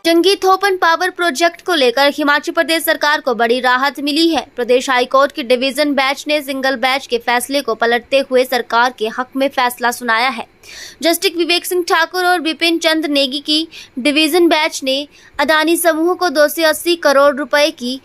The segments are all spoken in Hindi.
जंगी थोपन पावर प्रोजेक्ट को लेकर हिमाचल प्रदेश सरकार को बड़ी राहत मिली है। प्रदेश हाईकोर्ट की डिवीजन बेंच ने सिंगल बेंच के फैसले को पलटते हुए सरकार के हक में फैसला सुनाया है। जस्टिस विवेक सिंह ठाकुर और विपिन चंद नेगी की डिवीजन बेंच ने अदानी समूह को 280 करोड़ रुपए की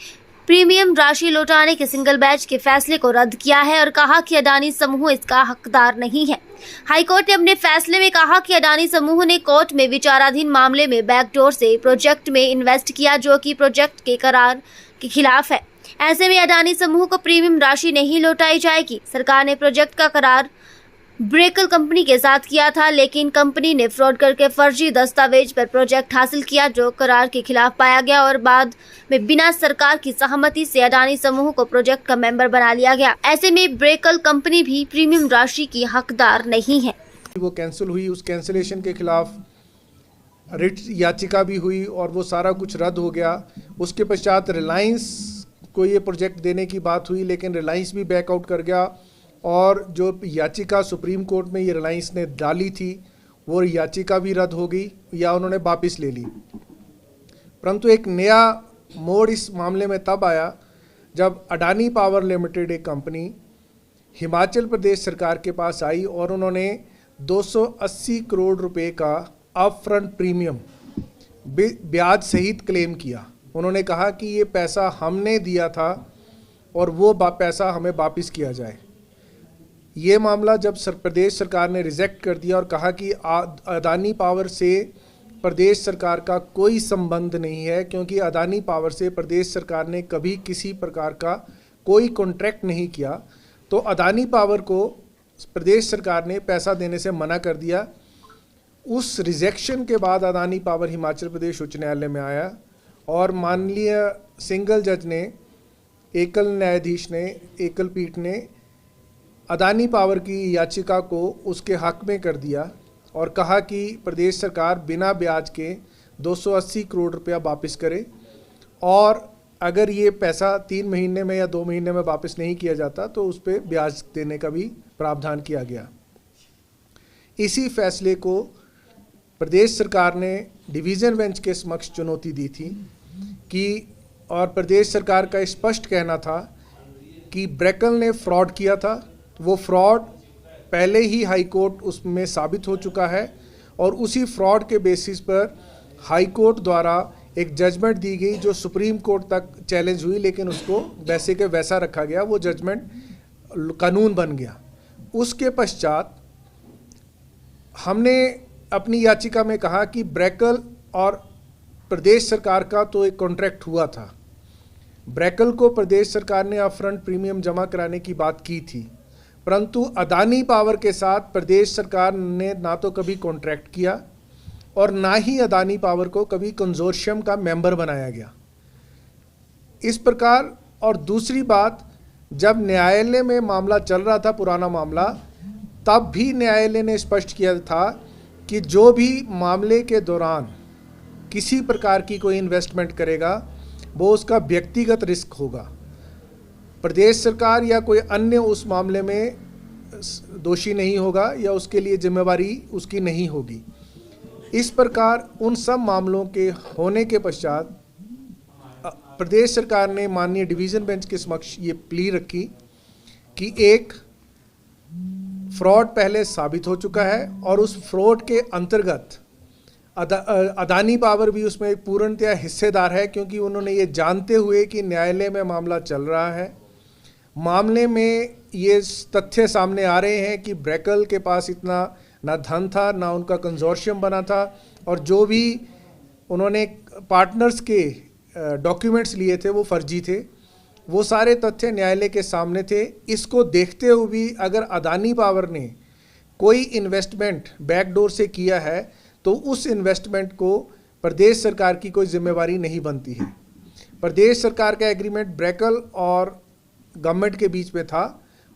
प्रीमियम राशि लौटाने के सिंगल बेंच के फैसले को रद्द किया है और कहा कि अदानी समूह इसका हकदार नहीं है। हाईकोर्ट ने अपने फैसले में कहा कि अदानी समूह ने कोर्ट में विचाराधीन मामले में बैकडोर से प्रोजेक्ट में इन्वेस्ट किया, जो कि प्रोजेक्ट के करार के खिलाफ है। ऐसे में अदानी समूह को प्रीमियम राशि नहीं लौटाई जाएगी। सरकार ने प्रोजेक्ट का करार ब्रेकल कंपनी के साथ किया था, लेकिन कंपनी ने फ्रॉड करके फर्जी दस्तावेज पर प्रोजेक्ट हासिल किया, जो करार के खिलाफ पाया गया और बाद में बिना सरकार की सहमति से अदानी समूह को प्रोजेक्ट का मेंबर बना लिया गया। ऐसे में ब्रेकल कंपनी भी प्रीमियम राशि की हकदार नहीं है। वो कैंसिल हुई, उस कैंसिलेशन के खिलाफ रिट याचिका भी हुई और वो सारा कुछ रद्द हो गया। उसके पश्चात रिलायंस को ये प्रोजेक्ट देने की बात हुई, लेकिन रिलायंस भी बैकआउट कर गया और जो याचिका सुप्रीम कोर्ट में ये रिलायंस ने डाली थी वो याचिका भी रद्द हो गई या उन्होंने वापस ले ली। परंतु एक नया मोड़ इस मामले में तब आया जब अडानी पावर लिमिटेड एक कंपनी हिमाचल प्रदेश सरकार के पास आई और उन्होंने 280 करोड़ रुपए का अपफ्रंट प्रीमियम ब्याज सहित क्लेम किया। उन्होंने कहा कि ये पैसा हमने दिया था और वो पैसा हमें वापस किया जाए। ये मामला जब प्रदेश सरकार ने रिजेक्ट कर दिया और कहा कि अदानी पावर से प्रदेश सरकार का कोई संबंध नहीं है, क्योंकि अदानी पावर से प्रदेश सरकार ने कभी किसी प्रकार का कोई कॉन्ट्रैक्ट नहीं किया, तो अदानी पावर को प्रदेश सरकार ने पैसा देने से मना कर दिया। उस रिजेक्शन के बाद अदानी पावर हिमाचल प्रदेश उच्च न्यायालय में आया और माननीय सिंगल जज ने, एकल न्यायाधीश ने, एकल पीठ ने अदानी पावर की याचिका को उसके हक में कर दिया और कहा कि प्रदेश सरकार बिना ब्याज के 280 करोड़ रुपया वापस करे और अगर ये पैसा 3 महीने में या 2 महीने में वापस नहीं किया जाता तो उस पर ब्याज देने का भी प्रावधान किया गया। इसी फैसले को प्रदेश सरकार ने डिवीज़न बेंच के समक्ष चुनौती दी थी कि और प्रदेश सरकार का स्पष्ट कहना था कि ब्रेकल ने फ्रॉड किया था। वो फ्रॉड पहले ही हाई कोर्ट उसमें साबित हो चुका है और उसी फ्रॉड के बेसिस पर हाई कोर्ट द्वारा एक जजमेंट दी गई जो सुप्रीम कोर्ट तक चैलेंज हुई, लेकिन उसको वैसे के वैसा रखा गया। वो जजमेंट कानून बन गया। उसके पश्चात हमने अपनी याचिका में कहा कि ब्रेकल और प्रदेश सरकार का तो एक कॉन्ट्रैक्ट हुआ था। ब्रेकल को प्रदेश सरकार ने अपफ्रंट प्रीमियम जमा कराने की बात की थी, परंतु अदानी पावर के साथ प्रदेश सरकार ने ना तो कभी कॉन्ट्रैक्ट किया और ना ही अदानी पावर को कभी कंजोर्शियम का मेंबर बनाया गया। इस प्रकार, और दूसरी बात, जब न्यायालय में मामला चल रहा था, पुराना मामला, तब भी न्यायालय ने स्पष्ट किया था कि जो भी मामले के दौरान किसी प्रकार की कोई इन्वेस्टमेंट करेगा वो उसका व्यक्तिगत रिस्क होगा। प्रदेश सरकार या कोई अन्य उस मामले में दोषी नहीं होगा या उसके लिए जिम्मेवारी उसकी नहीं होगी। इस प्रकार उन सब मामलों के होने के पश्चात प्रदेश सरकार ने माननीय डिवीज़न बेंच के समक्ष ये प्ली रखी कि एक फ्रॉड पहले साबित हो चुका है और उस फ्रॉड के अंतर्गत अदानी पावर भी उसमें पूर्णतया हिस्सेदार है, क्योंकि उन्होंने ये जानते हुए कि न्यायालय में मामला चल रहा है, मामले में ये तथ्य सामने आ रहे हैं कि ब्रेकल के पास इतना ना धन था, ना उनका कंजोर्शियम बना था, और जो भी उन्होंने पार्टनर्स के डॉक्यूमेंट्स लिए थे वो फर्जी थे। वो सारे तथ्य न्यायालय के सामने थे। इसको देखते हुए भी अगर अदानी पावर ने कोई इन्वेस्टमेंट बैकडोर से किया है तो उस इन्वेस्टमेंट को प्रदेश सरकार की कोई जिम्मेवारी नहीं बनती है। प्रदेश सरकार का एग्रीमेंट ब्रेकल और गवर्नमेंट के बीच में था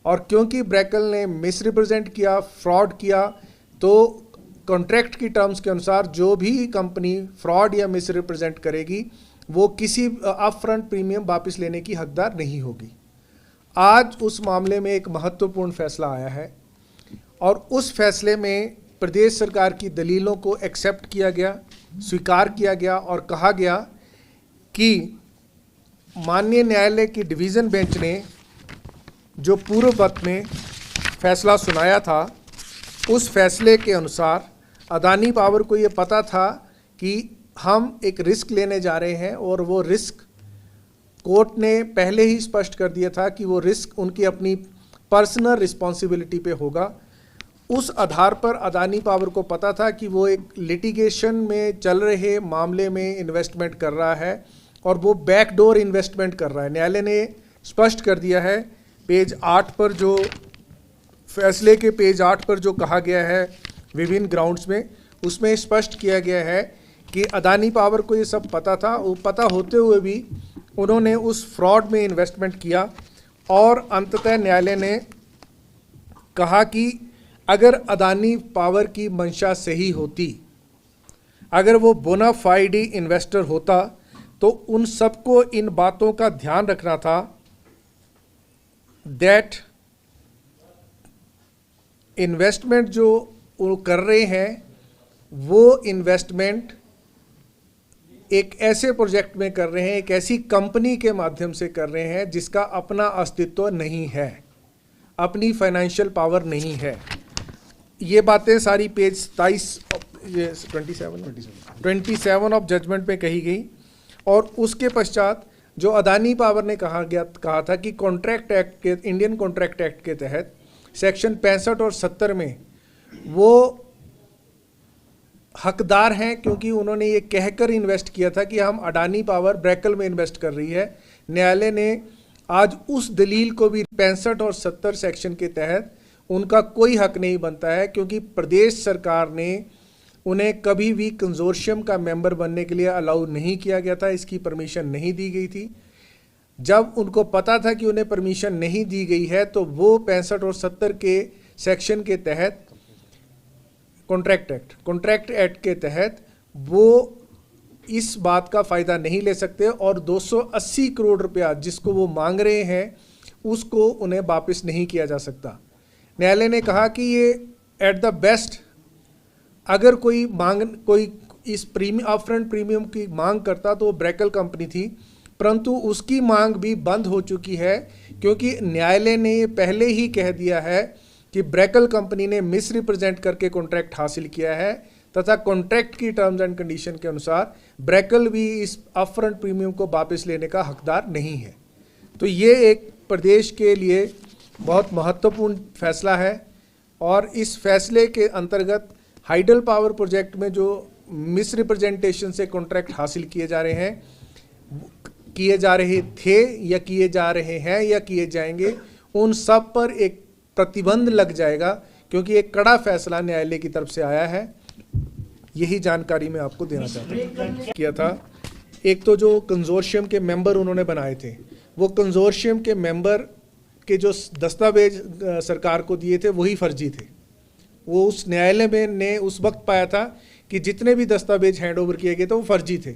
और क्योंकि ब्रेकल ने मिसरिप्रेजेंट किया, फ्रॉड किया, तो कॉन्ट्रैक्ट की टर्म्स के अनुसार जो भी कंपनी फ्रॉड या मिसरिप्रेजेंट करेगी वो किसी अपफ्रंट प्रीमियम वापस लेने की हकदार नहीं होगी। आज उस मामले में एक महत्वपूर्ण फैसला आया है और उस फैसले में प्रदेश सरकार की दलीलों को एक्सेप्ट किया गया, स्वीकार किया गया और कहा गया कि माननीय न्यायालय की डिवीज़न बेंच ने जो पूर्व वक्त में फैसला सुनाया था, उस फैसले के अनुसार अदानी पावर को ये पता था कि हम एक रिस्क लेने जा रहे हैं और वो रिस्क कोर्ट ने पहले ही स्पष्ट कर दिया था कि वो रिस्क उनकी अपनी पर्सनल रिस्पॉन्सिबिलिटी पे होगा। उस आधार पर अदानी पावर को पता था कि वो एक लिटिगेशन में चल रहे मामले में इन्वेस्टमेंट कर रहा है और वो बैकडोर इन्वेस्टमेंट कर रहा है। न्यायालय ने स्पष्ट कर दिया है, पेज 8 पर जो फैसले के पेज 8 पर जो कहा गया है विभिन्न ग्राउंड्स में, उसमें स्पष्ट किया गया है कि अदानी पावर को ये सब पता था। वो पता होते हुए भी उन्होंने उस फ्रॉड में इन्वेस्टमेंट किया और अंततः न्यायालय ने कहा कि अगर अदानी पावर की मंशा सही होती, अगर वो बोनाफाइड इन्वेस्टर होता, तो उन सबको इन बातों का ध्यान रखना था दैट इन्वेस्टमेंट जो वो कर रहे हैं वो इन्वेस्टमेंट एक ऐसे प्रोजेक्ट में कर रहे हैं, एक ऐसी कंपनी के माध्यम से कर रहे हैं जिसका अपना अस्तित्व नहीं है, अपनी फाइनेंशियल पावर नहीं है। ये बातें सारी पेज 27 ऑफ जजमेंट में कही गई। और उसके पश्चात जो अदानी पावर ने कहा था कि कॉन्ट्रैक्ट एक्ट के, इंडियन कॉन्ट्रैक्ट एक्ट के तहत सेक्शन 65 और 70 में वो हकदार हैं, क्योंकि उन्होंने ये कहकर इन्वेस्ट किया था कि हम अडानी पावर ब्रैकल में इन्वेस्ट कर रही है। न्यायालय ने आज उस दलील को भी 65 और 70 सेक्शन के तहत उनका कोई हक नहीं बनता है, क्योंकि प्रदेश सरकार ने उन्हें कभी भी कंजोर्शियम का मेंबर बनने के लिए अलाउ नहीं किया गया था, इसकी परमिशन नहीं दी गई थी। जब उनको पता था कि उन्हें परमिशन नहीं दी गई है, तो वो 65 और 70 के सेक्शन के तहत कॉन्ट्रैक्ट एक्ट के तहत वो इस बात का फ़ायदा नहीं ले सकते और 280 करोड़ रुपया जिसको वो मांग रहे हैं उसको उन्हें वापस नहीं किया जा सकता। न्यायालय ने कहा कि ये एट द बेस्ट अगर कोई इस अपफ्रंट प्रीमियम की मांग करता तो वो ब्रैकल कंपनी थी, परंतु उसकी मांग भी बंद हो चुकी है, क्योंकि न्यायालय ने ये पहले ही कह दिया है कि ब्रैकल कंपनी ने मिस रिप्रेजेंट करके कॉन्ट्रैक्ट हासिल किया है तथा कॉन्ट्रैक्ट की टर्म्स एंड कंडीशन के अनुसार ब्रैकल भी इस अपफ्रंट प्रीमियम को वापस लेने का हकदार नहीं है। तो ये एक प्रदेश के लिए बहुत महत्वपूर्ण फैसला है और इस फैसले के अंतर्गत हाइडल पावर प्रोजेक्ट में जो मिस रिप्रेजेंटेशन से कॉन्ट्रैक्ट हासिल किए जा रहे थे या किए जा रहे हैं या किए जाएंगे, उन सब पर एक प्रतिबंध लग जाएगा, क्योंकि एक कड़ा फैसला न्यायालय की तरफ से आया है। यही जानकारी मैं आपको देना चाहता हूँ। किया था, एक तो जो कंजोर्शियम के मेंबर उन्होंने बनाए थे, वो कंजोर्शियम के मेंबर के जो दस्तावेज सरकार को दिए थे वही फर्जी थे। वो उस न्यायालय में ने उस वक्त पाया था कि जितने भी दस्तावेज हैंड ओवर किए गए थे वो फर्जी थे,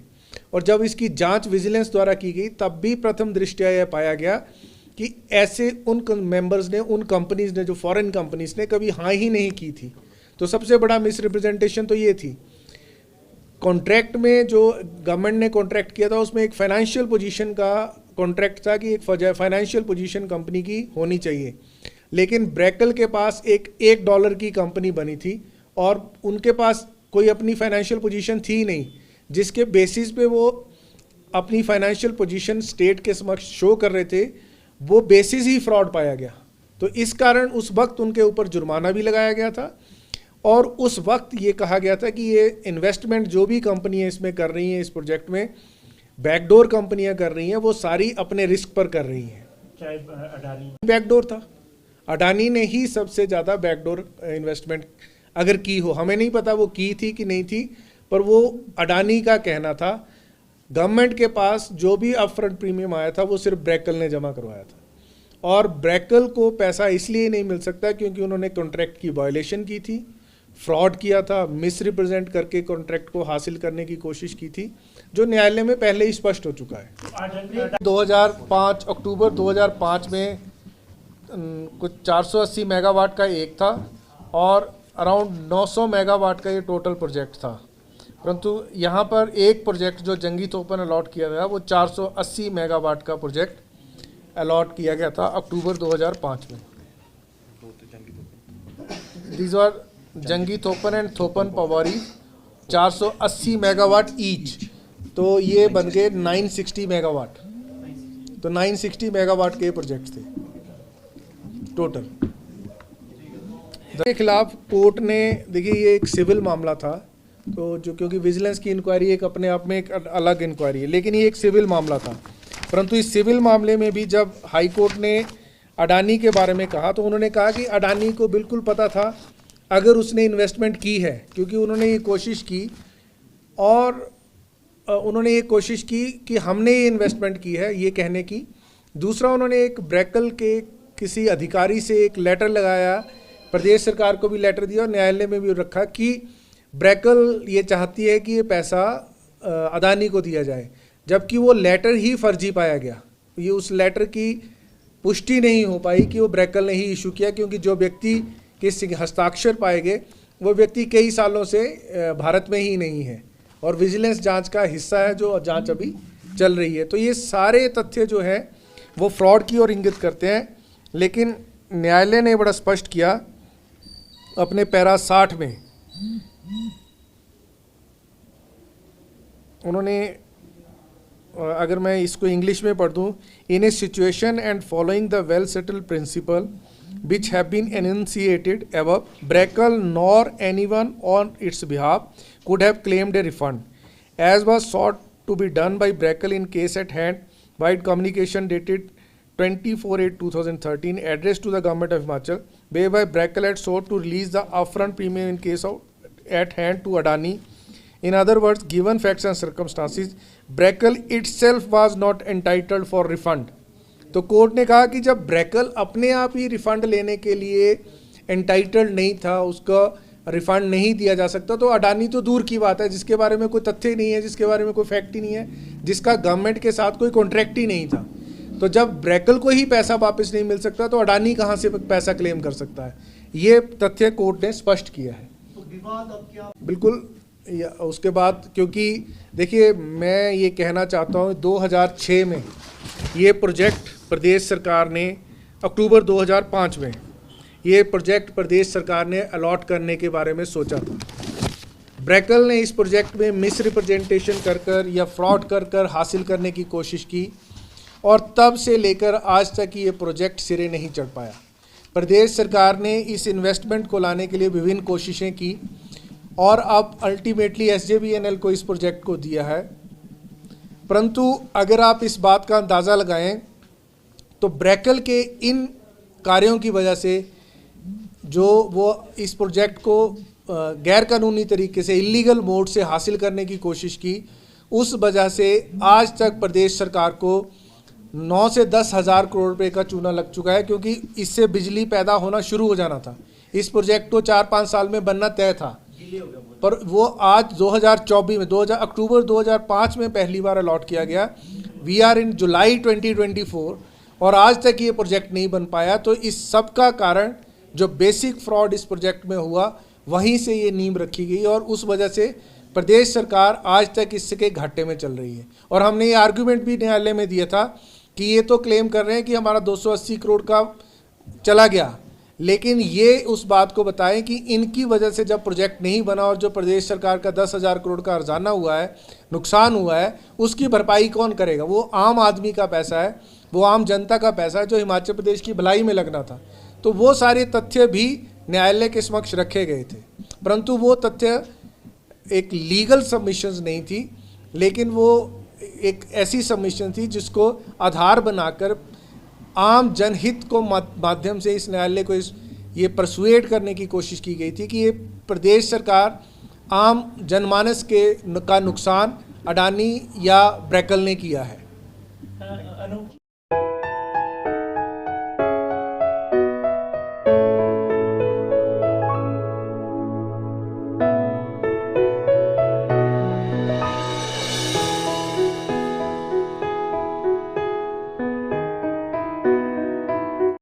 और जब इसकी जांच विजिलेंस द्वारा की गई तब भी प्रथम दृष्टया यह पाया गया कि ऐसे उन मेंबर्स ने, उन कंपनीज ने, जो फॉरेन कंपनीज ने कभी हाँ ही नहीं की थी। तो सबसे बड़ा मिस रिप्रेजेंटेशन तो ये थी। कॉन्ट्रैक्ट में जो गवर्नमेंट ने कॉन्ट्रैक्ट किया था उसमें एक फाइनेंशियल पोजीशन का कॉन्ट्रैक्ट था कि एक फाइनेंशियल पोजीशन कंपनी की होनी चाहिए, लेकिन ब्रैकल के पास एक $1 की कंपनी बनी थी और उनके पास कोई अपनी फाइनेंशियल पोजीशन थी नहीं, जिसके बेसिस पे वो अपनी फाइनेंशियल पोजीशन स्टेट के समक्ष शो कर रहे थे। वो बेसिस ही फ्रॉड पाया गया, तो इस कारण उस वक्त उनके ऊपर जुर्माना भी लगाया गया था और उस वक्त ये कहा गया था कि ये इन्वेस्टमेंट जो भी कंपनियां इसमें कर रही हैं, इस प्रोजेक्ट में बैकडोर कंपनियां कर रही हैं, वो सारी अपने रिस्क पर कर रही हैं। चाहे अडानी बैकडोर था, अडानी ने ही सबसे ज़्यादा बैकडोर इन्वेस्टमेंट अगर की हो, हमें नहीं पता वो की थी कि नहीं थी, पर वो अडानी का कहना था। गवर्नमेंट के पास जो भी अपफ्रंट प्रीमियम आया था वो सिर्फ ब्रैकल ने जमा करवाया था, और ब्रैकल को पैसा इसलिए नहीं मिल सकता क्योंकि उन्होंने कॉन्ट्रैक्ट की वायलेशन की थी, फ्रॉड किया था, मिस रिप्रेजेंट करके कॉन्ट्रैक्ट को हासिल करने की कोशिश की थी, जो न्यायालय में पहले ही स्पष्ट हो चुका है। 2005 अक्टूबर 2005 में कुछ 480 मेगावाट का एक था और अराउंड 900 मेगावाट का ये टोटल प्रोजेक्ट था, परंतु यहाँ पर एक प्रोजेक्ट जो जंगी तोपन अलॉट किया गया वो 480 मेगावाट का प्रोजेक्ट अलॉट किया गया था अक्टूबर 2005 में। These are Jangi Thopan and Thopan Powari 480 megawatt each, तो ये बन गए 960 मेगावाट। तो 960 मेगावाट के प्रोजेक्ट थे टोटल। के खिलाफ कोर्ट ने, देखिए ये एक सिविल मामला था, तो जो क्योंकि विजिलेंस की इंक्वायरी एक अपने आप में एक अलग इंक्वायरी है, लेकिन ये एक सिविल मामला था। परंतु इस सिविल मामले में भी जब हाई कोर्ट ने अडानी के बारे में कहा तो उन्होंने कहा कि अडानी को बिल्कुल पता था अगर उसने इन्वेस्टमेंट की है, क्योंकि उन्होंने ये कोशिश की और उन्होंने ये कोशिश की कि हमने ये इन्वेस्टमेंट की है ये कहने की। दूसरा, उन्होंने एक ब्रैकल के किसी अधिकारी से एक लेटर लगाया, प्रदेश सरकार को भी लेटर दिया और न्यायालय में भी रखा कि ब्रैकल ये चाहती है कि ये पैसा अदानी को दिया जाए, जबकि वो लेटर ही फर्जी पाया गया। ये उस लेटर की पुष्टि नहीं हो पाई कि वो ब्रैकल ने ही इशू किया, क्योंकि जो व्यक्ति के हस्ताक्षर पाए गए वो व्यक्ति कई सालों से भारत में ही नहीं है और विजिलेंस जांच का हिस्सा है, जो जांच अभी चल रही है। तो ये सारे तथ्य जो है वो फ्रॉड की ओर इंगित करते हैं, लेकिन न्यायालय ने बड़ा स्पष्ट किया अपने पैरा 60 में। उन्होंने, अगर मैं इसको इंग्लिश में पढ़ दूँ, in a situation and following the well settled principle which have been enunciated above, Brackel nor anyone on its behalf could have claimed a refund, as was sought to be done by Brackel in case at hand. Wide communication dated 24/8/2013 addressed to the government of Himachal, whereby Brackel had sought to release the upfront premium in case of at hand to Adani. In other words, given facts and circumstances, Brackel itself was not entitled for refund. तो कोर्ट ने कहा कि जब ब्रैकल अपने आप ही रिफंड लेने के लिए एंटाइटल्ड नहीं था, उसका रिफंड नहीं दिया जा सकता, तो अडानी तो दूर की बात है जिसके बारे में कोई तथ्य ही नहीं है, जिसके बारे में कोई फैक्ट ही नहीं है, जिसका गवर्नमेंट के साथ कोई कॉन्ट्रैक्ट ही नहीं था। तो जब ब्रैकल को ही पैसा वापस नहीं मिल सकता तो अडानी कहाँ से पैसा क्लेम कर सकता है, ये तथ्य कोर्ट ने स्पष्ट किया है। तो विवाद अब क्या? बिल्कुल, उसके बाद, क्योंकि देखिए मैं ये कहना चाहता हूँ 2006 में ये प्रोजेक्ट प्रदेश सरकार ने, अक्टूबर 2005 में ये प्रोजेक्ट प्रदेश सरकार ने अलॉट करने के बारे में सोचा था। ब्रैकल ने इस प्रोजेक्ट में मिस रिप्रेजेंटेशन कर या फ्रॉड कर हासिल करने की कोशिश की और तब से लेकर आज तक ये प्रोजेक्ट सिरे नहीं चढ़ पाया। प्रदेश सरकार ने इस इन्वेस्टमेंट को लाने के लिए विभिन्न कोशिशें की और अब अल्टीमेटली SJVNL को इस प्रोजेक्ट को दिया है। परंतु अगर आप इस बात का अंदाज़ा लगाएं तो ब्रैकल के इन कार्यों की वजह से जो वो इस प्रोजेक्ट को गैर कानूनी तरीके से, इलीगल मोड से हासिल करने की कोशिश की, उस वजह से आज तक प्रदेश सरकार को 9 से 10 हज़ार करोड़ रुपए का चूना लग चुका है, क्योंकि इससे बिजली पैदा होना शुरू हो जाना था। इस प्रोजेक्ट को 4-5 साल में बनना तय था, पर वो आज 2024 में अक्टूबर 2005 में पहली बार अलॉट किया गया। वी आर इन जुलाई 2024 और आज तक ये प्रोजेक्ट नहीं बन पाया। तो इस सब का कारण जो बेसिक फ्रॉड इस प्रोजेक्ट में हुआ, वहीं से ये नींव रखी गई और उस वजह से प्रदेश सरकार आज तक इसके घाटे में चल रही है। और हमने ये आर्गूमेंट भी न्यायालय में दिया था कि ये तो क्लेम कर रहे हैं कि हमारा 280 करोड़ का चला गया, लेकिन ये उस बात को बताएं कि इनकी वजह से जब प्रोजेक्ट नहीं बना और जो प्रदेश सरकार का 10,000 करोड़ का अर्जाना हुआ है, नुकसान हुआ है, उसकी भरपाई कौन करेगा? वो आम आदमी का पैसा है, वो आम जनता का पैसा है जो हिमाचल प्रदेश की भलाई में लगना था। तो वो सारे तथ्य भी न्यायालय के समक्ष रखे गए थे, परंतु वो तथ्य एक लीगल सबमिशंस नहीं थी, लेकिन वो एक ऐसी सबमिशन थी जिसको आधार बनाकर आम जनहित को माध्यम से इस न्यायालय को ये परसुएट करने की कोशिश की गई थी कि ये प्रदेश सरकार आम जनमानस का नुकसान अडानी या ब्रैकल ने किया है।